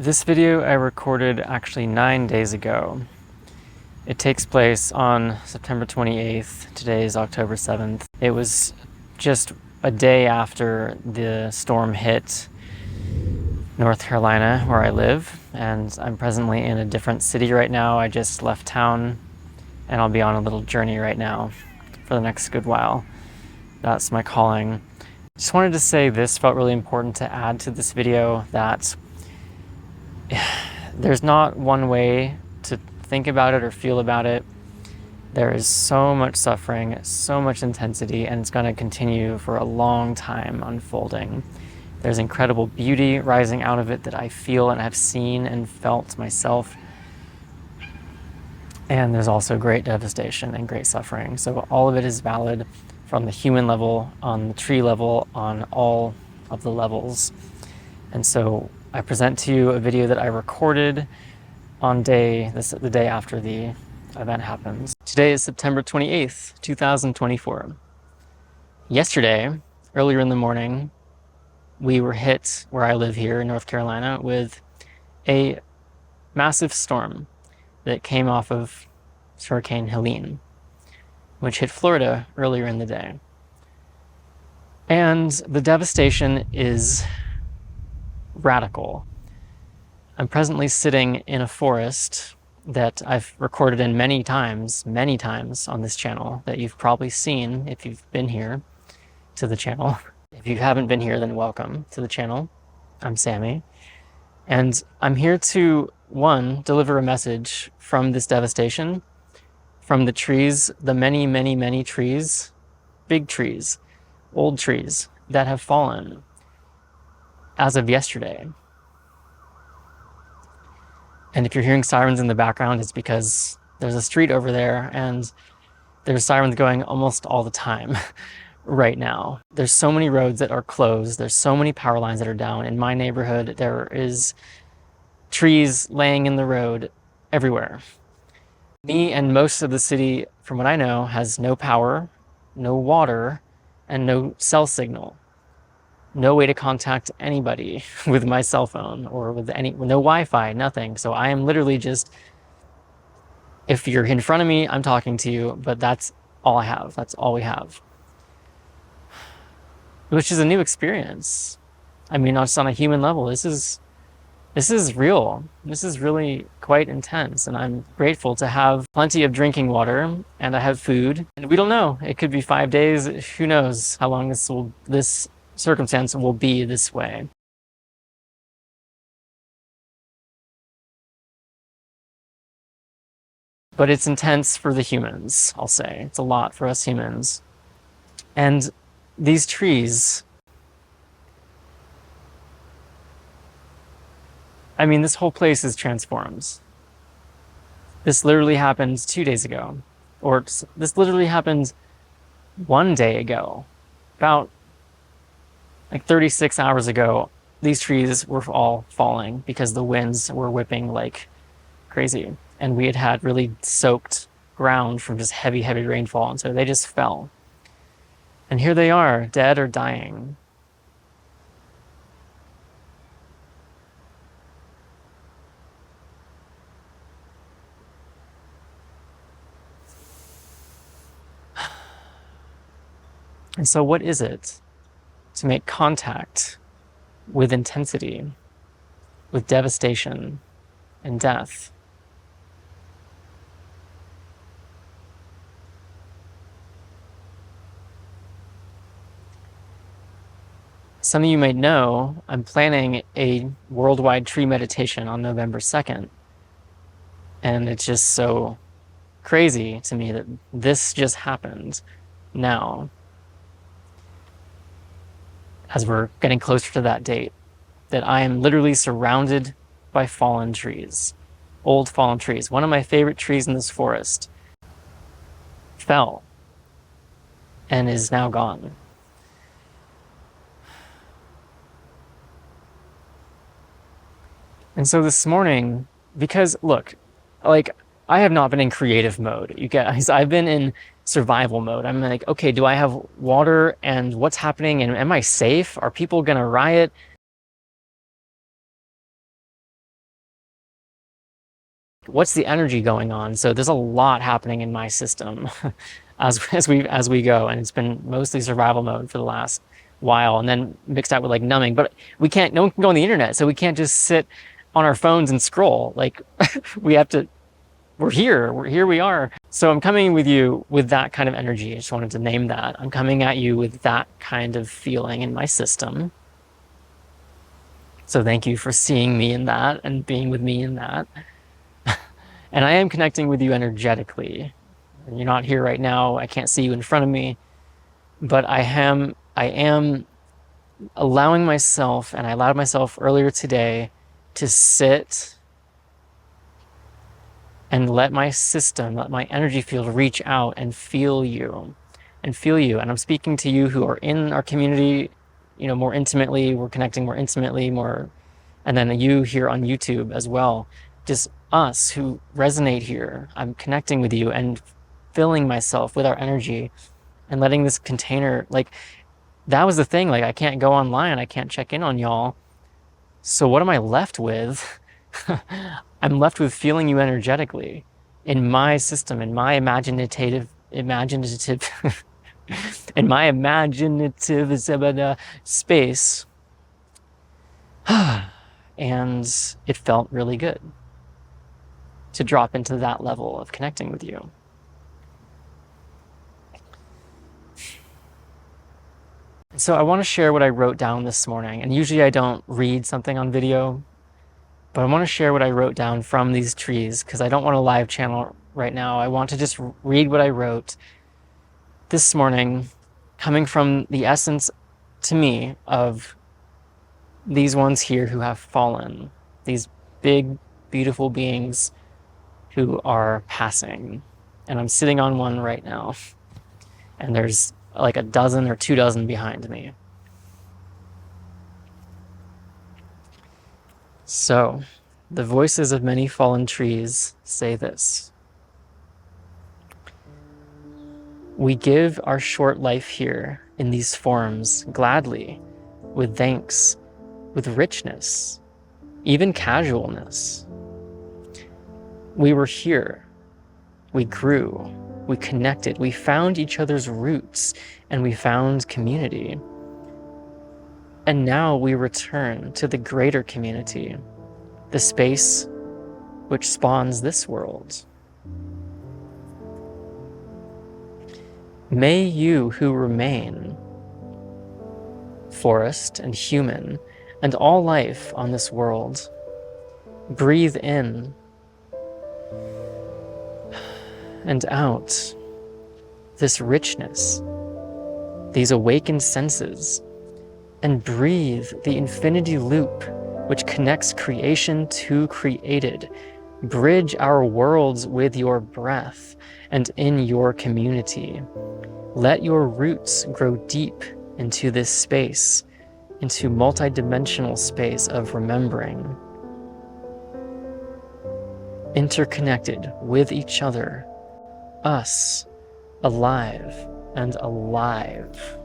This video I recorded actually 9 days ago. It takes place on September 28th. Today is October 7th. It was just a day after the storm hit North Carolina, where I live, and I'm presently in a different city right now. I just left town, and I'll be on a little journey right now for the next good while. That's my calling. Just wanted to say this felt really important to add to this video, that there's not one way to think about it or feel about it. There is so much suffering, so much intensity, and it's going to continue for a long time unfolding. There's incredible beauty rising out of it that I feel and have seen and felt myself. And there's also great devastation and great suffering. So all of it is valid from the human level, on the tree level, on all of the levels. And so I present to you a video that I recorded on the day after the event happens. Today is September 28th, 2024. Yesterday, earlier in the morning, we were hit, where I live here in North Carolina, with a massive storm that came off of Hurricane Helene, which hit Florida earlier in the day. And the devastation is radical. I'm presently sitting in a forest that I've recorded in many times on this channel, that you've probably seen if you've been here to the channel. If you haven't been here, then welcome to the channel. I'm Sammy, and I'm here to, one, deliver a message from this devastation, from the trees, the many, many, many trees, big trees, old trees that have fallen as of yesterday. And if you're hearing sirens in the background, it's because there's a street over there and there's sirens going almost all the time right now. There's so many roads that are closed. There's so many power lines that are down. In my neighborhood, there is trees laying in the road everywhere. Me and most of the city, from what I know, has no power, no water, and no cell signal. No way to contact anybody with my cell phone or with no Wi-Fi, nothing. So I am literally just, if you're in front of me, I'm talking to you, but that's all I have. That's all we have. Which is a new experience. I mean, not just on a human level. This is real. This is really quite intense, and I'm grateful to have plenty of drinking water, and I have food. And we don't know. It could be 5 days. Who knows how long this circumstance will be this way. But it's intense for the humans, I'll say. It's a lot for us humans. And these trees, I mean, this whole place is transformed. This literally happened 2 days ago. Or this literally happened 1 day ago. About like 36 hours ago, these trees were all falling because the winds were whipping like crazy. And we had really soaked ground from just heavy, heavy rainfall. And so they just fell. And here they are, dead or dying. And so what is it to make contact with intensity, with devastation and death? Some of you might know I'm planning a worldwide tree meditation on November 2nd. And it's just so crazy to me that this just happened now, as we're getting closer to that date, that I am literally surrounded by fallen trees, old fallen trees. One of my favorite trees in this forest fell and is now gone. And so this morning, because look, like, I have not been in creative mode, you guys. I've been in survival mode. I'm like, okay, do I have water, and what's happening, and am I safe? Are people gonna riot? what's the energy going on? So there's a lot happening in my system as we go, and it's been mostly survival mode for the last while, and then mixed out with like numbing. But no one can go on the internet, so we can't just sit on our phones and scroll. Like we have to. Here we are. So I'm coming with you with that kind of energy. I just wanted to name that. I'm coming at you with that kind of feeling in my system. So thank you for seeing me in that and being with me in that. And I am connecting with you energetically. You're not here right now. I can't see you in front of me, but I am allowing myself, and I allowed myself earlier today, to sit and let my system, let my energy field reach out and feel you. And I'm speaking to you who are in our community, more intimately. We're connecting more intimately, and then you here on YouTube as well. Just us who resonate here. I'm connecting with you and filling myself with our energy and letting this container, like, that was the thing. Like, I can't go online. I can't check in on y'all. So what am I left with? I'm left with feeling you energetically in my system, in my imaginative in my imaginative space. And it felt really good to drop into that level of connecting with you. So I want to share what I wrote down this morning. And usually I don't read something on video, but I want to share what I wrote down from these trees because I don't want a live channel right now. I want to just read what I wrote this morning, coming from the essence to me of these ones here who have fallen, these big, beautiful beings who are passing. And I'm sitting on one right now, and there's like a dozen or 2 dozen behind me. So, the voices of many fallen trees say this: we give our short life here in these forms gladly, with thanks, with richness, even casualness. We were here, we grew, we connected, we found each other's roots, and we found community. And now we return to the greater community, the space which spawns this world. May you who remain, forest and human, and all life on this world, breathe in and out this richness, these awakened senses, and breathe the infinity loop which connects creation to created. Bridge our worlds with your breath and in your community. Let your roots grow deep into this space, into multidimensional space of remembering. Interconnected with each other, us, alive and alive.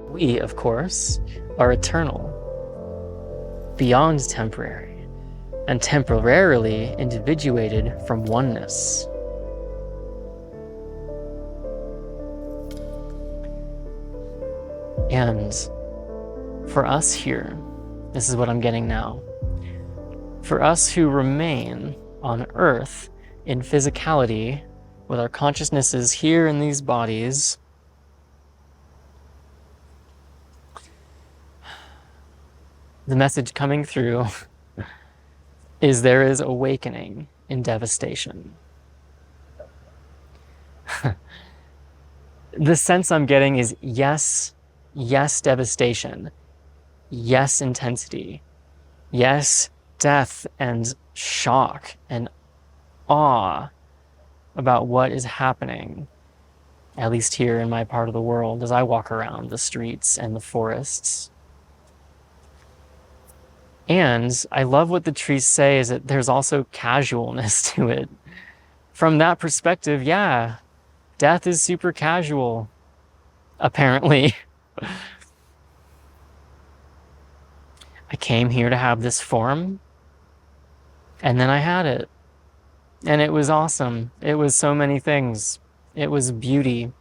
We, of course, are eternal, beyond temporary, and temporarily individuated from oneness. And for us here, this is what I'm getting now. For us who remain on Earth in physicality, with our consciousnesses here in these bodies, the message coming through is there is awakening in devastation. The sense I'm getting is yes, devastation. Yes, intensity. Yes, death and shock and awe about what is happening, at least here in my part of the world, as I walk around the streets and the forests. And I love what the trees say is that there's also casualness to it. From that perspective, yeah, death is super casual, apparently. I came here to have this form, and then I had it. And it was awesome. It was so many things. It was beauty.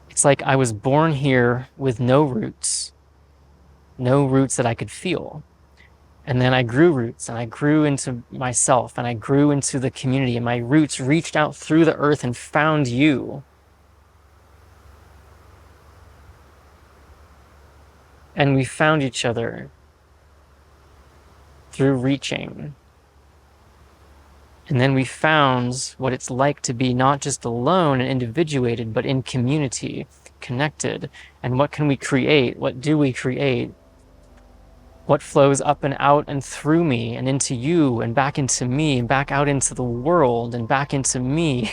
It's like I was born here with no roots that I could feel. And then I grew roots, and I grew into myself, and I grew into the community, and my roots reached out through the earth and found you. And we found each other through reaching. And then we found what it's like to be not just alone and individuated, but in community, connected. And what can we create? What do we create? What flows up and out and through me and into you and back into me and back out into the world and back into me?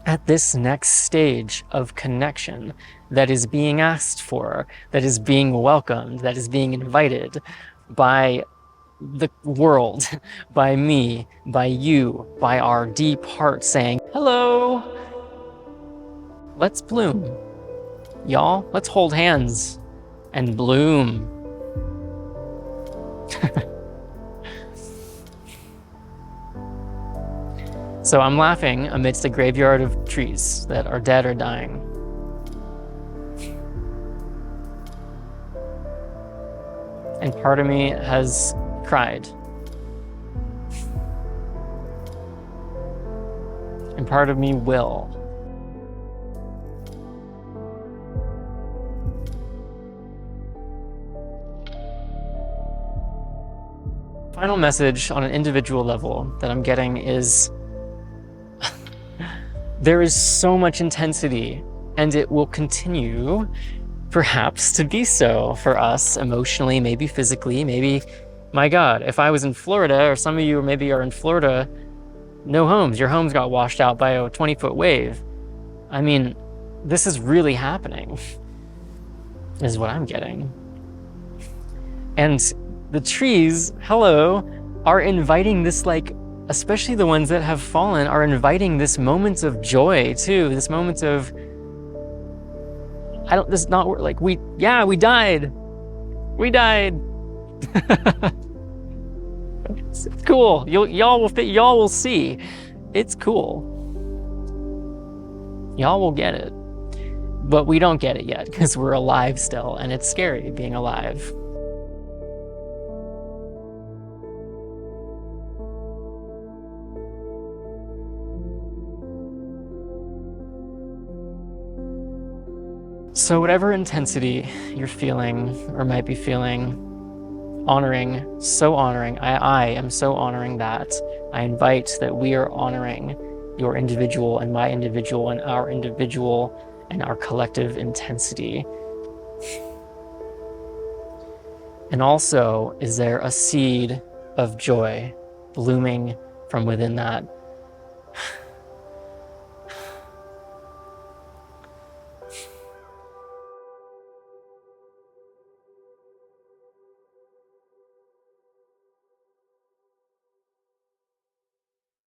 At this next stage of connection that is being asked for, that is being welcomed, that is being invited by the world, by me, by you, by our deep heart saying, hello, let's bloom. Y'all, let's hold hands and bloom. So I'm laughing amidst a graveyard of trees that are dead or dying. And part of me has cried. And part of me will. Final message on an individual level that I'm getting is there is so much intensity, and it will continue perhaps to be so for us emotionally, maybe physically, maybe, my God, if I was in Florida, or some of you maybe are in Florida, no homes, your homes got washed out by a 20-foot wave. I mean, this is really happening, is what I'm getting. And the trees, hello, are inviting this, like, especially the ones that have fallen, are inviting this moment of joy too, this moment of, this is not like, we died. We died. It's cool. Y'all will see. It's cool. Y'all will get it. But we don't get it yet because we're alive still, and it's scary being alive. So whatever intensity you're feeling or might be feeling, honoring, so honoring, I am so honoring that. I invite that we are honoring your individual and my individual and our individual and our collective intensity. And also, is there a seed of joy blooming from within that?